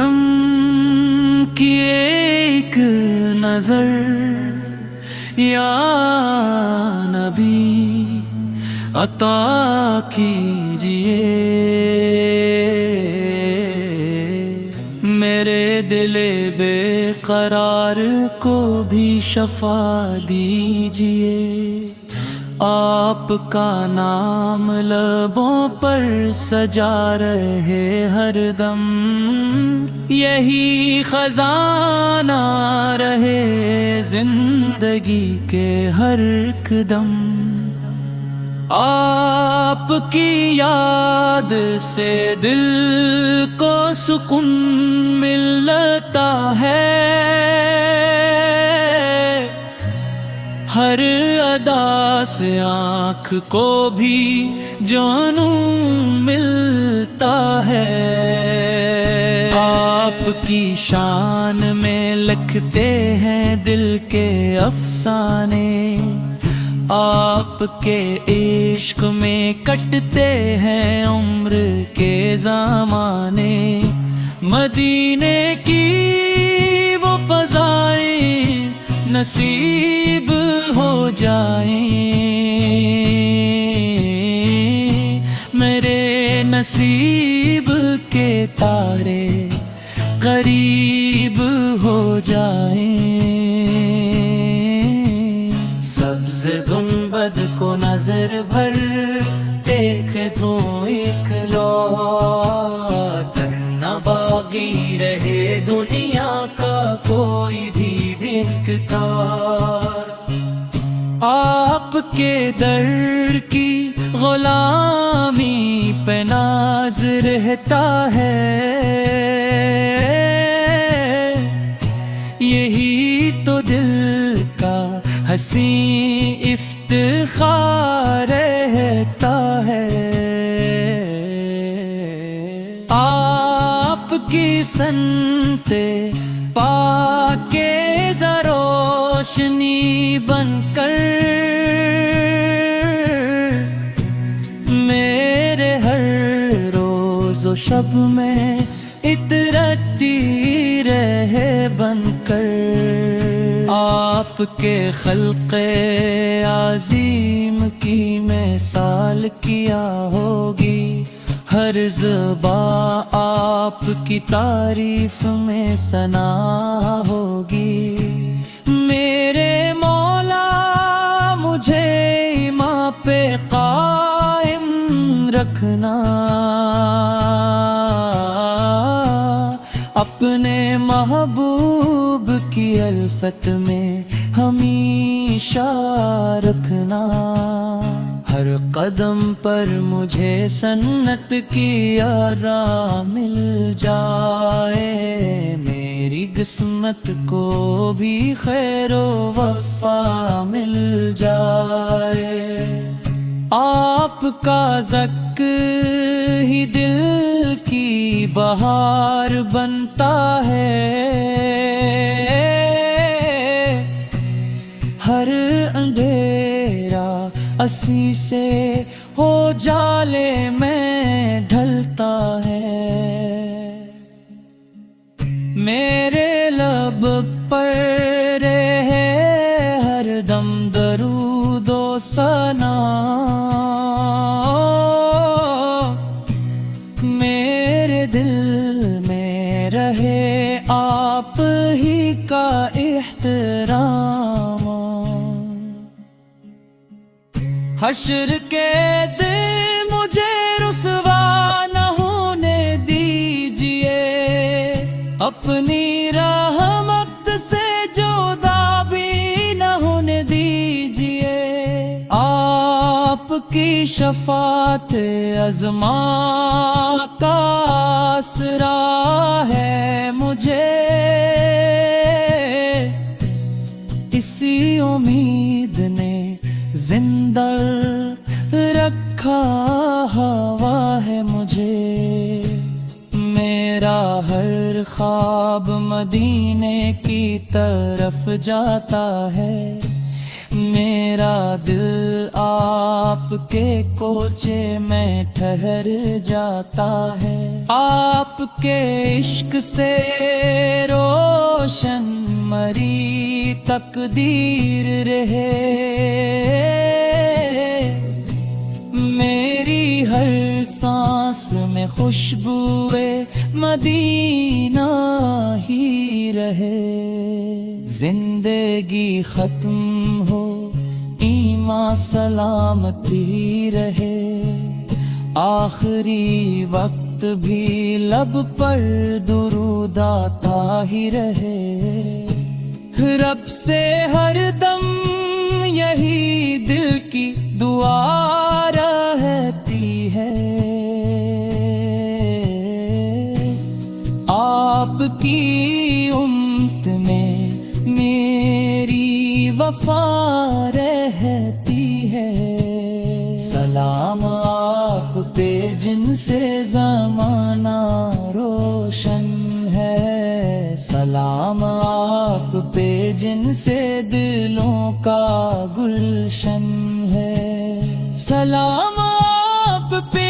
کرم کی ایک نظر یا نبی عطا کیجئے، میرے دل بے قرار کو بھی شفا دیجئے۔ آپ کا نام لبوں پر سجا رہے ہر دم، یہی خزانہ رہے زندگی کے ہر قدم۔ آپ کی یاد سے دل کو سکون ملتا ہے، ہر ادا سے آنکھ کو بھی جنون ملتا ہے۔ آپ کی شان میں لکھتے ہیں دل کے افسانے، آپ کے عشق میں کٹتے ہیں عمر کے زمانے۔ مدینے کی وہ فضائیں نصیب ہو جائیں، میرے نصیب کے تارے قریب ہو جائیں۔ سبز گنبد کو نظر بھر دیکھ دوں ایک لوٹ، نہ باغی رہے دنیا کا کوئی بھی بھنکتار۔ آپ کے در کی غلامی پہ ناز رہتا ہے، یہی تو دل کا حسین افتخار رہتا ہے۔ آپ کی سنتے پاکیزہ روشنی بن کر میرے ہر روز و شب میں اترتی رہے بن کر۔ آپ کے خلق عظیم کی مثال کیا ہوگی، ہر زباں آپ کی تعریف میں ثنا ہوگی۔ میرے مولا مجھے ایمان پہ قائم رکھنا، اپنے محبوب کی الفت میں ہمیشہ رکھنا۔ ہر قدم پر مجھے سنت کی راہ مل جائے، میری قسمت کو بھی خیر و وفا مل جائے۔ آپ کا ذکر ہی دل کی بہار بنتا ہے، ہر اندھیرا اسی سے ہو جالے میں ڈھلتا ہے۔ میرے لب پر رہے ہر دم درود و ثنا، میرے دل میں رہے آپ ہی کا احترام۔ حشر کے دن مجھے رسوا نہ ہونے دیجئے، اپنی رحمت سے جدا بھی نہ ہونے دیجئے۔ آپ کی شفاعت عظمی کا آسرا ہے مجھے، اسی امید نے زندہ رکھا ہوا ہے مجھے۔ میرا ہر خواب مدینے کی طرف جاتا ہے، میرا دل آپ کے کوچے میں ٹھہر جاتا ہے، آپ کے عشق سے روشن مری تقدیر رہے، میری ہر سانس میں خوشبوئے مدینہ ہی رہے، زندگی ختم ہو ایمان سلامتی رہے، آخری وقت بھی لب پر درود آتا ہی رہے، رب سے ہر دم یہی دل کی دعا رہتی ہے، آپ کی امت میں میری وفا رہتی ہے، سلام آپ پہ جن سے زمانہ روشن ہے، سلام آپ پہ جن سے دلوں کا گلشن ہے، سلام آپ پہ